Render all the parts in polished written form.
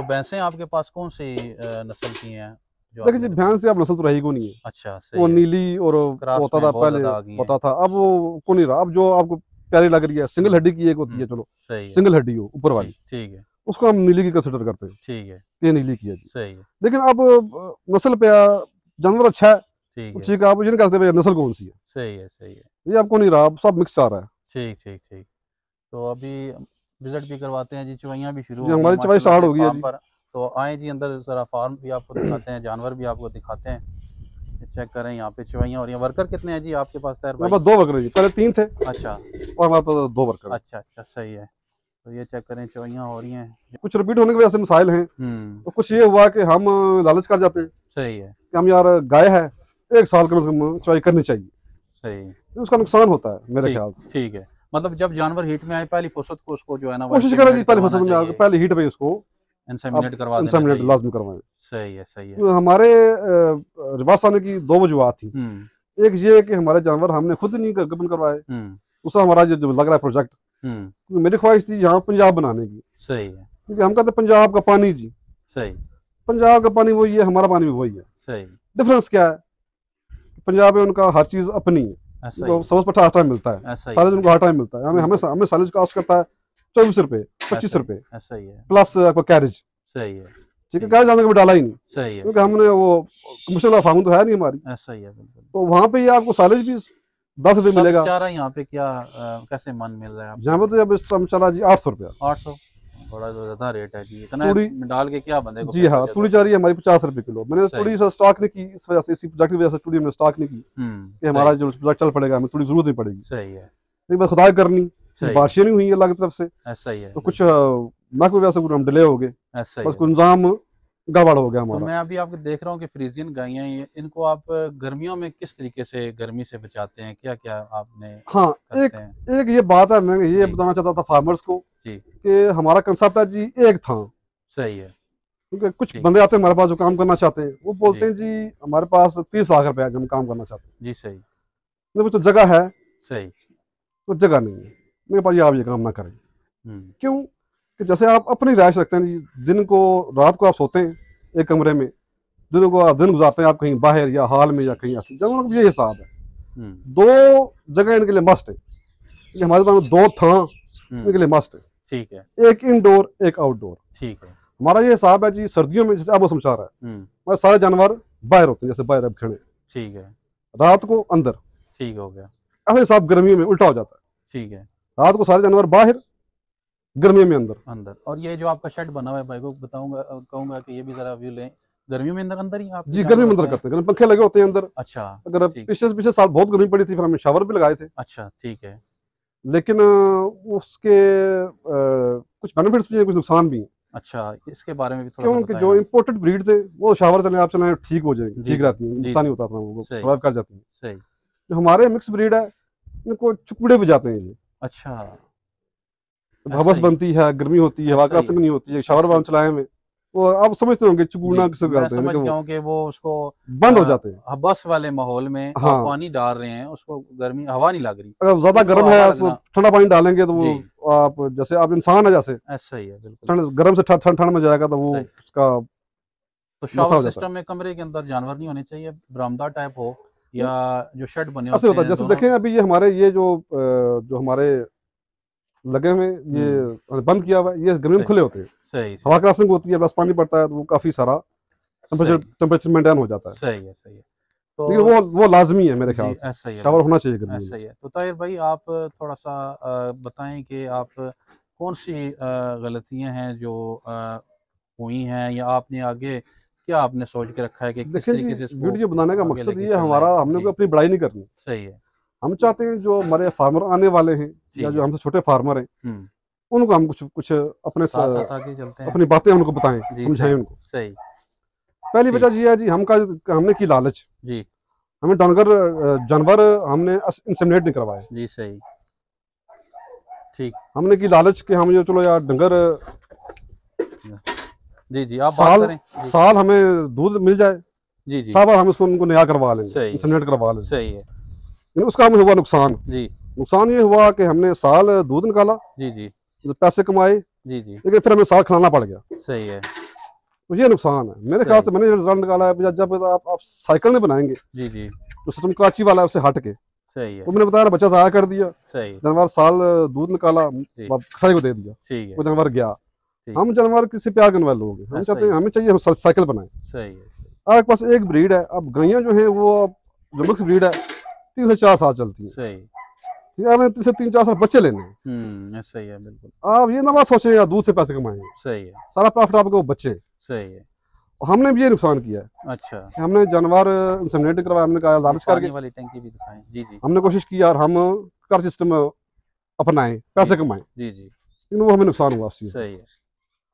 तो भैंसें आपके पास कौन सी नस्ल की हैं जो देखिए जी, भैंस से अब नस्ल तो रही को नहीं है। अच्छा वो सही है। नीली और क्रॉस होता में था बहुत पहले, ज्यादा आ गई हैं। होता था, अब वो को नहीं रहा। अब जो आपको प्यारी लग रही है, सिंगल हड्डी की एक होती है, चलो सही है। सिंगल हड्डी हो ऊपर वाली, ठीक ठीक है। उसको हम नीली की कंसिडर करते हैं ठीक है। कि ये नीली की है जी। सही है। लेकिन अब नस्ल पे जानवर अच्छा है ठीक तो है। ठीक है, आप ये नहीं कहते भाई नस्ल कौन सी है, सही है। सही है। ये आपको नहीं रहा, अब सब मिक्स आ रहा है। ठीक ठीक ठीक। तो अभी विजिट भी करवाते हैं जी, चुवाइयाँ भी शुरू जी हो गई हैं हमारी चवाई माशाल्लाह स्टार्ट से हो गई है फार्म जी। पर। तो आए जी अंदर, ज़रा फार्म भी आपको दिखाते हैं, जानवर भी आपको दिखाते हैं। चेक करें, यहाँ पे चुवाइयाँ हो रही हैं। वर्कर कितने हैं जी आपके पास तैयार मेरे भाई? पास 2 वर्कर है जी, पहले 3 थे अच्छा। और हमारे पास 2 वर्कर हैं। अच्छा अच्छा सही है। तो ये चेक करें, चुवाइयाँ हो रही हैं। कुछ रिपीट होने की वजह से मसाइल हैं, तो कुछ ये हुआ कि हम लालच कर जाते हैं सही है। कि हम यार गाय है 1 साल कम से कम चवाई करनी चाहिए, सही। तो उसका नुकसान होता है मेरे ठीक ख्याल से। ठीक है। मतलब जब जानवर हीट में आए पहली फुर्सत को उसको जो है ना वो कोशिश करें जी इंसेमिनेट पहले करवाना फसल में आकर चाहिए, पहले हीट पे उसको आप इंसेमिनेट करवा देना इंसेमिनेट चाहिए। लाजमी करवाएं। सही है। सही है। तो हमारे रिवाज आने की 2 वजूहत थी। एक ये है कि हमारे जानवर हमने खुद नहीं गबन करवाए, दूसरा हमारा जो लग रहा है प्रोजेक्ट, क्योंकि मेरी ख्वाहिश थी यहाँ पंजाब बनाने की, सही है। क्योंकि हम कहते हैं पंजाब का पानी जी, सही। पंजाब का पानी वही है, हमारा पानी भी वही है। सही। डिफरेंस क्या है, पंजाब में उनका हर चीज़ अपनी है, ऐसा उनको ही सबसे पट्टा हर टाइम मिलता है, ऐसा ही साले उनको हर टाइम मिलता है। हमें हमें हमें साले कास्ट करता है 24 रुपये 25 रुपये ऐसा ही है। प्लस आपका कैरेज। सही है। ठीक है, कैरेज हमने कभी डाला ही नहीं, सही है। क्योंकि हमने वो कमीशन फार्म तो है नहीं हमारी। ऐसा ही है बिल्कुल। तो वहाँ पे ये आपको सालेज भी 10 रुपये मिलेगा। चारा यहाँ पे क्या कैसे मन मिल रहा है आपको? जहाँ पे तो जब इस समय चला जी 800 रुपया। 800? बड़ा तो ज्यादा रेट है जी, इतना तूड़ी डाल के क्या बंदे को जी पेट हाँ, भर जाता तूड़ी जा रही है हमारी 50 रुपये किलो। मैंने सही। तूड़ी से स्टॉक नहीं की इस वजह से, इसी प्रोजेक्ट की वजह से तूड़ी हमने स्टॉक नहीं की कि हमारा सही। जो प्रोजेक्ट चल पड़ेगा, हमें तूड़ी जरूरत नहीं पड़ेगी। सही है। लेकिन बस खुदा करनी, कुछ सही। बारिशें नहीं हुई अल्लाह की तरफ से, ऐसा ही है तो कुछ महकमे वजह से हम डिले हो गए, ऐसा ही बस है। कुछ इंतजाम गड़बड़ हो गया तो हमारा। मैं अभी आपको देख रहा हूँ कि फ्रीजियन गायें हैं, इनको आप गर्मियों में किस तरीके से गर्मी से बचाते हैं, क्या क्या आपने हाँ, करते हैं? एक ये बात है, मैं ये जी। बताना चाहता था फार्मर्स को जी। कि हमारा कंसेप्ट है जी एक था। सही है। क्योंकि कुछ ठीक। बंदे आते हैं हमारे पास जो काम करना चाहते हैं, वो बोलते जी। हैं जी हमारे पास 30 लाख रुपए है जो हम काम करना चाहते हैं। जी सही। मेरे पास तो जगह है, सही। तो जगह नहीं है मेरे पास, ये आप ये काम ना करें। क्यों कि जैसे आप अपनी राइश रखते हैं जी, दिन को रात को आप सोते हैं एक कमरे में, दिनों को आप दिन गुजारते हैं आप कहीं बाहर या हॉल में या कहीं ऐसे, जब ये हिसाब है। 2 जगह इनके लिए मस्ट है, कि हमारे पास 2 था इनके लिए मस्ट है। ठीक है। एक इंडोर एक आउटडोर। ठीक है। हमारा ये हिसाब है जी, सर्दियों में जैसे अब मौसम चाह रहा है, हमारे सारे जानवर बाहर होते हैं, जैसे बाहर अब खड़े, ठीक है। रात को अंदर। ठीक हो गया। ऐसा हिसाब गर्मियों में उल्टा हो जाता है, ठीक है। रात को सारे जानवर बाहर, गर्मियों में अंदर। अंदर। और ये जो आपका शेड बना हुआ है, भाई को बताऊंगा, कहूंगा कि ये भी जरा व्यू लें। गर्मियों में अंदर अंदर ही आप जी गर्मी में अंदर करते हैं, पंखे लगे होते हैं अंदर। अच्छा। अगर पिछले साल बहुत गर्मी पड़ी थी, फिर हमने शावर भी लगाए थे। अच्छा ठीक है। लेकिन उसके कुछ बेनिफिट्स भी हैं, कुछ नुकसान भी हैं। अच्छा, इसके बारे में भी थोड़ा सा क्योंकि बताएं जो आप। इंपोर्टेड ब्रीड्स है वो शावर चले आप चलाएं ठीक हो जाएगी, ठीक रहती है, नुकसान नहीं होता था, वो सही। सर्वाइव कर जाती है। सही। जो हमारे मिक्स ब्रीड है, इनको चुकड़े भी जाते हैं ये। अच्छा। हवस बनती है, गर्मी होती है, हवा का असर नहीं होती है, शावर वावर चलाए में वो आप समझते होंगे चुकूना किसे कहते हैं। समझ गया हूं कि वो उसको बंद हो जाते हैं, हबस वाले माहौल में हाँ। आप पानी डाल रहे हैं, उसको गर्मी हवा नहीं लग रही। अगर ज्यादा गर्म है तो ठंडा पानी डालेंगे तो वो आप जैसे आप इंसान है, जैसे ऐसा ही है बिल्कुल, गर्म से ठंड में जाएगा तो वो उसका। तो शावर सिस्टम में कमरे के अंदर जानवर नहीं होने चाहिए, बरामदा टाइप हो या जो शेड बने ऐसे होता है। जैसे देखें अभी ये हमारे ये जो हमारे लगे हुए ये बंद किया हुआ है, ये गर्मी में खुले होते हैं, सही। हवा क्रॉसिंग होती है, प्लस पानी पड़ता है, तो वो काफी सारा टेम्परेचर मेंटेन हो जाता है। सही है। सही है। तो लेकिन वो लाजमी है मेरे ख्याल से, ऐसा ही है, शावर होना चाहिए गर्मी में। ऐसा ही है। तो ताहिर भाई आप थोड़ा सा बताएं कि आप कौन सी गलतियां हैं जो हुई हैं, या आपने आगे क्या आपने सोच के रखा है कि किस तरीके से इसको वीडियो बनाने का मकसद ये है हमारा, हमने कोई अपनी बड़ाई नहीं करनी। सही है। हम चाहते हैं जो हमारे फार्मर आने वाले हैं या जो हमसे छोटे फार्मर हैं, उनको हम कुछ अपने साथ आगे चलते हैं, अपनी बातें उनको बताएं, समझाएं उनको। सही। पहली वजह ये है जी, हमने की लालच जी, हमें जानवर हमने इंसेमिनेट नहीं करवाए जी। सही। ठीक। हमने की लालच के हम ये चलो यार डंगर जी आप बात करें। साल हमें दूध मिल जाए, जी साल हम उसको उनको नया करवा लेंगे, इंसेमिनेट करवा लेंगे। सही है। लेकिन उसका हमें हुआ नुकसान। जी। नुकसान ये हुआ कि हमने साल दूध निकाला, जी, पैसे कमाए, जी, लेकिन फिर हमें साल खिलाना पड़ गया। सही है। तो ये नुकसान है मेरे ख्याल से। मैंने रिजल्ट निकाला है जब आप साइकिल में बनाएंगे जी जी, तो सिस्टम कराची वाला है उससे हट के, सही है, तो मैंने बताया बच्चा ज़ाया कर दिया, सही, जानवर साल दूध निकाला, कसाई को दे दिया, ठीक है, वो जानवर गया। ठीक, हम जानवर किसी प्यार करने वाले लोग हैं, हम चाहते हैं, हमें चाहिए हम साइकिल बनाएं। सही है, आपके पास एक ब्रीड है, अब गैयाँ जो है वो जो मिक्स ब्रीड है 3 से 4 साल चलती है, सही, ठीक है, हमें 3 से 3-4 साल बच्चे लेने हैं। सही है, बिल्कुल, आप ये ना बात सोचें यार दूध से पैसे कमाएंगे, सही है, सारा प्रॉफिट आपको बच्चे। सही है, हमने भी ये नुकसान किया है, अच्छा, हमने जानवर इंसेमिनेट करवाया, हमने कहा लालच करके, वाली टंकी भी दिखाएं, जी जी, हमने कोशिश की यार हम कर सिस्टम अपनाएं, पैसे कमाएं, जी जी, लेकिन वो हमें नुकसान हुआ उस चीज़। सही है,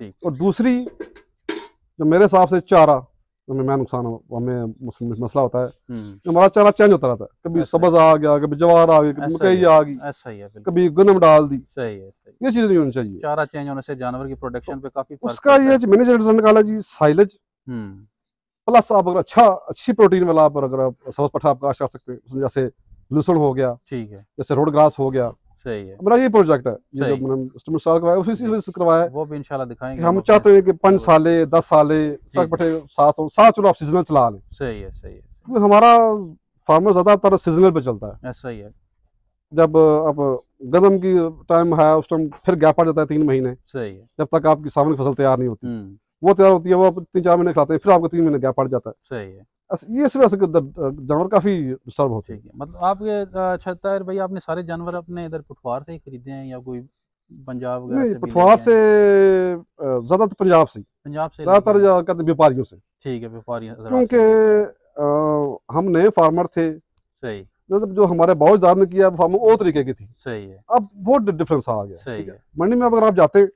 ठीक, और दूसरी जो मेरे हिसाब से चारा मैं नुकसान हमें मसला होता है, हमारा चारा चेंज होता रहता है, कभी सब्ज आ गया, कभी जवार आ गई, कभी मकई आ गई, ऐसा ही है, कभी गन्म डाल दी, सही है, सही, ये चीज़ नहीं होनी चाहिए। चारा चेंज होने से जानवर की प्रोडक्शन पे काफी फर्क उसका ये मैंने जो रिजल्ट निकाला जी, साइलेज प्लस आप अगर अच्छी प्रोटीन वाला आप अगर सबज पट्ठा आप काश कर सकते हैं, जैसे लूसन हो गया, ठीक है, जैसे रोड ग्रास हो गया, सही है, मेरा ये प्रोजेक्ट है, ये जो मैंने स्टार्ट करवाया उसी चीज़ से करवाया है। वो भी इंशाल्लाह दिखाएंगे। हम चाहते हैं कि 5 साले 10 साले सड़क पट्टे 7 चलो आप सीजनल चला लें, सही है, सही है, क्योंकि हमारा फार्मर ज़्यादातर सीजनल पे चलता है। ऐसा ही है, जब अब गंदम की टाइम है उस टाइम फिर गैप पड़ जाता है 3 महीने, सही है, जब तक आपकी सामने की फसल तैयार नहीं होती, वो तैयार होती है, वो 3-4 महीने खिलाते हैं, फिर आपको 3 महीने गैप पड़ जाता है, सही है, ये इस वजह से जानवर काफ़ी डिस्टर्ब होते हैं। मतलब आप ये छत्तर भाई आपने सारे जानवर अपने इधर पुठवार से ही खरीदे हैं या कोई पंजाब वगैरह नहीं, से? पुठवार से ज़्यादातर पंजाब से, ज़्यादातर कहते हैं व्यापारियों से, ठीक है, व्यापारी, क्योंकि हम नए फार्मर थे, सही, जो हमारे बाउजदार ने किया फार्मिंग वो तरीके की थी, सही है, अब बहुत डिफरेंस आ गया, सही है, मंडी में अगर आप जाते हैं,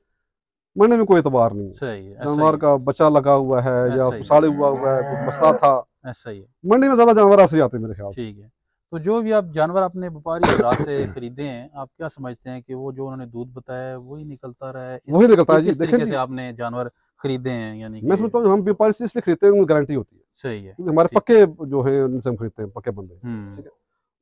मंडी में कोई एतबार नहीं है, सही है, जानवर का बच्चा लगा हुआ है या साड़े हुआ है, कुछ मसला था, ऐसा ही है, मंडी में ज्यादा जानवर ऐसे आते हैं मेरे ख्याल से। ठीक है, तो जो भी आप जानवर अपने व्यापारी हजरात से खरीदे हैं, आप क्या समझते हैं कि वो जो उन्होंने दूध बताया है वही निकलता रहा है? वही निकलता है जी। किस तरीके से आपने जानवर खरीदे हैं? यानी मैं समझता हूँ हम व्यापारी से इसलिए खरीदते हैं, उनकी गारंटी होती है, सही है, हमारे पक्के जो है उनसे हम खरीदते हैं, पक्के बंदे, ठीक है।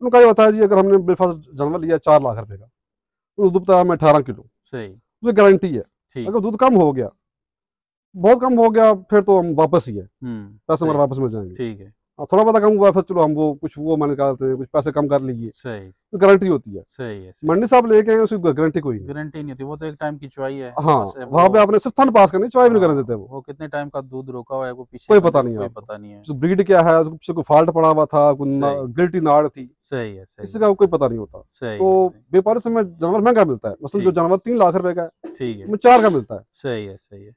उनका ये होता है जी, अगर हमने ब्रेकफास्ट जानवर लिया 4 लाख रुपए का, तो दूध बताया मैं 18 किलो, सही, तो गारंटी है। अगर दूध कम हो गया, बहुत कम हो गया, फिर तो हम वापस ही है, पैसे हमारे वापस मिल जाएंगे, ठीक है, थोड़ा बहुत कम हुआ फिर चलो हम वो कुछ वो मैंने निकालते हैं, कुछ पैसे कम कर लीजिए, सही, तो गारंटी होती है, सही है। मंडी साहब लेके आए उसकी गारंटी कोई नहीं, गारंटी नहीं होती, वो तो एक टाइम की चुवाई है। हाँ, वहाँ पे आपने सिर्फ फंड पास करनी, चुवाई भी नहीं करने देते वो कितने टाइम का दूध रोका हुआ है वो पीछे कोई पता नहीं, कोई पता नहीं है, ब्रीड क्या है, उसको कोई फॉल्ट पड़ा हुआ था, कोई गिल्टी नाड़ थी, सही है, किसी का कोई पता नहीं होता। तो व्यापारी से जानवर महंगा मिलता है, मतलब जो जानवर 3 लाख रुपए का है, ठीक है, 4 का मिलता है, सही है, सही है,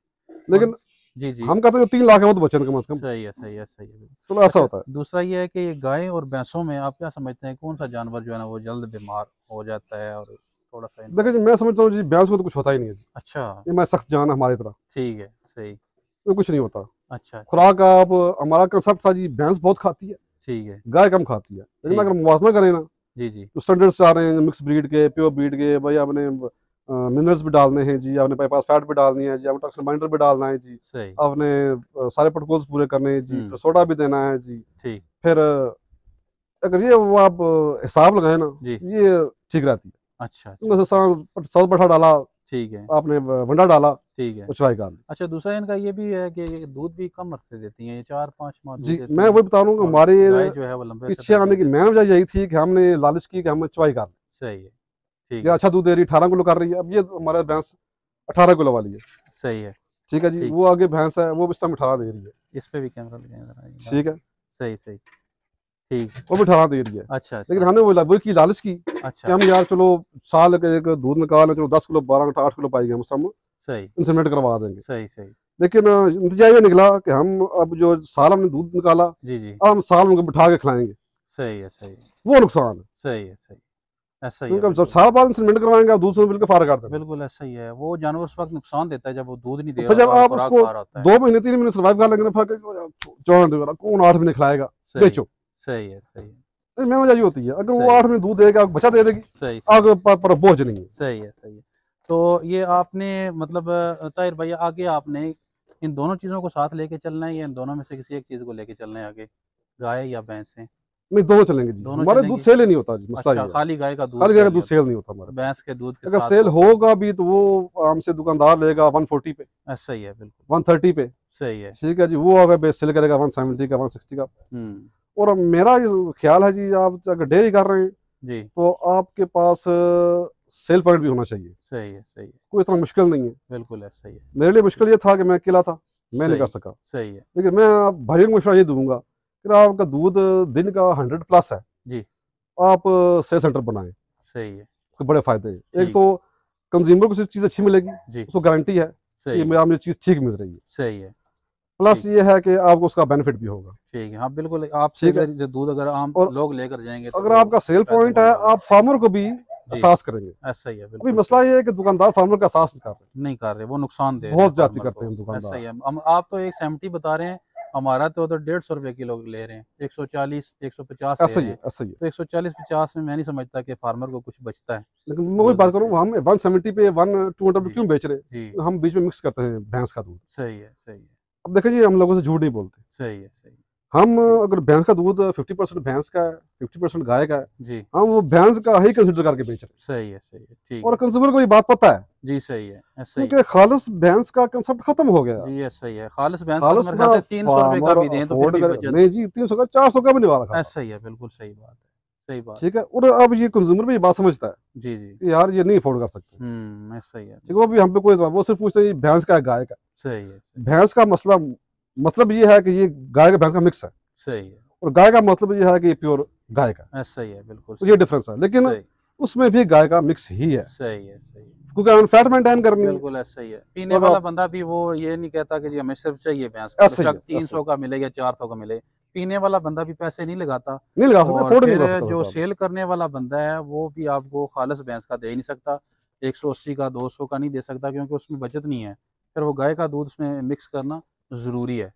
लेकिन जी जी हम कहते हैं 3 लाख है वो तो बचे कम से कम, सही है, सही है, सही है, चलो ऐसा होता है। दूसरा ये है कि ये गाय और भैंसों में आप क्या समझते हैं कौन सा जानवर जो है ना वो जल्द बीमार हो जाता है? और थोड़ा सा देखिए जी, मैं समझता हूँ जी भैंस को तो कुछ होता ही नहीं है। अच्छा, ये मैं सख्त जान है हमारी तरह, ठीक है, सही, तो कुछ नहीं होता। अच्छा, खुराक आप हमारा कंसेप्ट था जी, भैंस बहुत खाती है, ठीक है, गाय कम खाती है, लेकिन अगर मुवाजना करें ना, जी जी, तो स्टैंडर्ड्स आ रहे हैं मिक्स ब्रीड के, प्योर ब्रीड के, भाई आपने मिनरल्स भी डालने हैं जी, आपने पास फैट भी डालनी है जी, आपने टॉक्सिन बाइंडर भी डालना है जी, आपने सारे प्रोटोकॉल्स पूरे करने हैं जी, सोडा भी देना है जी, ठीक, फिर अगर ये वो आप हिसाब लगाए ना, ये ठीक रहती है। अच्छा, साउथ पट्ठा डाला, ठीक है, आपने वंडा डाला, ठीक है, चुवाई कर ली। अच्छा, दूसरा इनका ये भी है कि ये दूध भी कम अरसे देती हैं, ये 4-5 माह जी, मैं वही बता रहा हूँ, हमारे जो है वो लंबे पीछे आने की मेन वजह यही थी कि हमने लालच की कि हम चुवाई कर लें। सही है, ठीक है, अच्छा दूध दे रही 18 किलो कर रही है, अब ये हमारे भैंस 18 किलो वाली है, सही है, ठीक है जी, वो आगे भैंस है वो इस टाइम 18 दे रही है, इस पे भी कैमरा लगाए, ठीक है, सही सही, ठीक, वो भी 18 दे रही है। अच्छा, लेकिन हमने वो की लालच की, अच्छा, कि हम यार चलो साल के एक दूध निकाल, चलो 10 किलो 12 8 किलो पाई गए, हम सही इंसेमिनेट करवा देंगे, सही सही, लेकिन नतीजा ये निकला कि हम अब जो साल हमने दूध निकाला, जी जी, अब हम साल उनको बिठा के खिलाएंगे, सही है, सही, वो नुकसान है, सही है, सही, ऐसा ही क्योंकि जब साल बाद इंसेमिनेट करवाएंगे आप दूध से बिल्कुल फार कर देंगे, बिल्कुल ऐसा ही है, वो जानवर उस वक्त नुकसान देता है जब वो दूध नहीं दे रहा, जब आप उसको 2 महीने 3 महीने सर्वाइव कर लेंगे, कौन 8 महीने खिलाएगा, बेचो, सही है, सही है, मेन वजह ये होती है, अगर वो 8 महीने दूध देगा बच्चा दे देगी, सही, आगे पर बोझ नहीं है, सही है, सही है। तो ये आपने मतलब ताहिर भैया आगे आपने इन दोनों चीज़ों को साथ लेके चलना है या इन दोनों में से किसी एक चीज़ को लेके चलना है आगे, गाय या भैंस है? नहीं, दोनों चलेंगे जी, हमारे दूध सेल ही नहीं होता जी, मसला ये है, खाली गाय का दूध, खाली गाय का दूध सेल नहीं होता हमारा, भैंस के दूध के अगर सेल होगा भी तो वो हमसे दुकानदार लेगा 140 पे, ऐसा ही है, बिल्कुल 130 पे, सही है। ठीक है जी, वो अगर बेस सेल करेगा 170 का 160 का। और मेरा ये ख्याल है जी, आप अगर डेयरी कर रहे हैं जी, तो आपके पास सेल पॉइंट भी होना चाहिए। सही है, सही है, कोई इतना मुश्किल नहीं है। बिल्कुल है, सही है, मेरे लिए मुश्किल ये था कि मैं अकेला था, मैं नहीं कर सही, सका। सही है, लेकिन मैं भाइयों को मशवरा ये दूंगा कि आपका दूध दिन का 100 प्लस है, जी, आप सेल सेंटर बनाएं, सही है, उसके बड़े फायदे हैं। एक ठीक, तो कंज्यूमर को चीज़ अच्छी मिलेगी, जी, उसको गारंटी है कि सही है, मैं मुझे चीज़ ठीक मिल रही है। सही है, प्लस ठीक, ये है कि आपको उसका बेनिफिट भी होगा। ठीक है, हाँ बिल्कुल, आपसे ठीक है। अगर जो दूध अगर आम और लोग लेकर जाएंगे तो अगर वो आपका सेल पॉइंट है, फायदेमंद होगा। आप फार्मर को भी जी, एहसास करेंगे। ऐसा ही है, अभी बिल्कुल मसला सही, ये है कि दुकानदार फार्मर का एहसास नहीं कर रहे, नहीं कर रहे, वो नुकसान दे रहे हैं बहुत ज्यादती फार्मर करते को। हैं ऐसा दुकानदार। ही है, हम आप तो एक 70 बता रहे हैं, हमारा तो उधर 150 रुपये किलो ले रहे हैं, 140 150 ले ऐसा रहे ही है, हैं। ऐसा ही है। तो 140-50 में मैं नहीं समझता कि फार्मर को कुछ बचता है लेकिन मैं वही दूध बात में करूँ, से। हम 170 पे 1 200 पे जी, क्यों बेच रहे जी, हैं? हम बीच में मिक्स करते हैं भैंस का दूध। सही है, सही है, अब देखिए जी, हम लोगों से झूठ नहीं बोलते। सही है, सही है, हम ठीक, अगर भैंस का दूध 50% भैंस का है, 50% गाय का है, जी, हम वो भैंस का ही कंसिडर करके बेच रहे सही है, सही है, हैं। ठीक और है, कंज्यूमर को ये बात पता है, जी, सही है, ऐसा ही है, क्योंकि खालिस भैंस का कंसेप्ट खत्म हो गया। जी, ऐसा ही है, खालिस भैंस का तो खालिस मेरे ख्याल ना से 300 रुपये का फार्मर भी दें तो फिर अफोर्ड भी करे, बचत। नहीं जी, 300 का 400 का भी नहीं वाला खाता। ऐसा ही है, बिल्कुल सही बात है, सही बात ठीक है, है। और अब ये कंज्यूमर भी ये बात समझता है जी, जी, कि यार ये नहीं अफोर्ड कर सकते। ऐसा ही है, ठीक है, वो भी हम पे कोई, वो सिर्फ पूछते हैं ये भैंस का है गाय का। सही है, सही, भैंस का मसला, मतलब ये है कि ये गाय का भैंस का मिक्स है, सही है, और गाय का मतलब ये है कि ये प्योर गाय का है। ऐसा ही है, बिल्कुल तो ये सही, डिफरेंस है, लेकिन सही, उसमें भी गाय का मिक्स ही है, सही है, सही है, क्योंकि हमें फैट मेंटेन करनी है। बिल्कुल ऐसा ही है। तो पीने अगर वाला आप, बंदा भी वो ये नहीं कहता कि जी हमें सिर्फ चाहिए भैंस का, ऐसे ही बेशक है, तीन ऐसे ही सौ का मिले या 400 का मिले, पीने वाला बंदा भी पैसे नहीं लगाता। नहीं लगा सकते, और अफोर्ड नहीं फिर कर सकता जो सबका आप। सेल करने वाला बंदा है वो भी आपको खालिस भैंस का दे ही नहीं सकता, 180 का 200 का नहीं दे सकता, क्योंकि उसमें बचत नहीं है। फिर वो गाय का दूध उसमें मिक्स करना ज़रूरी है।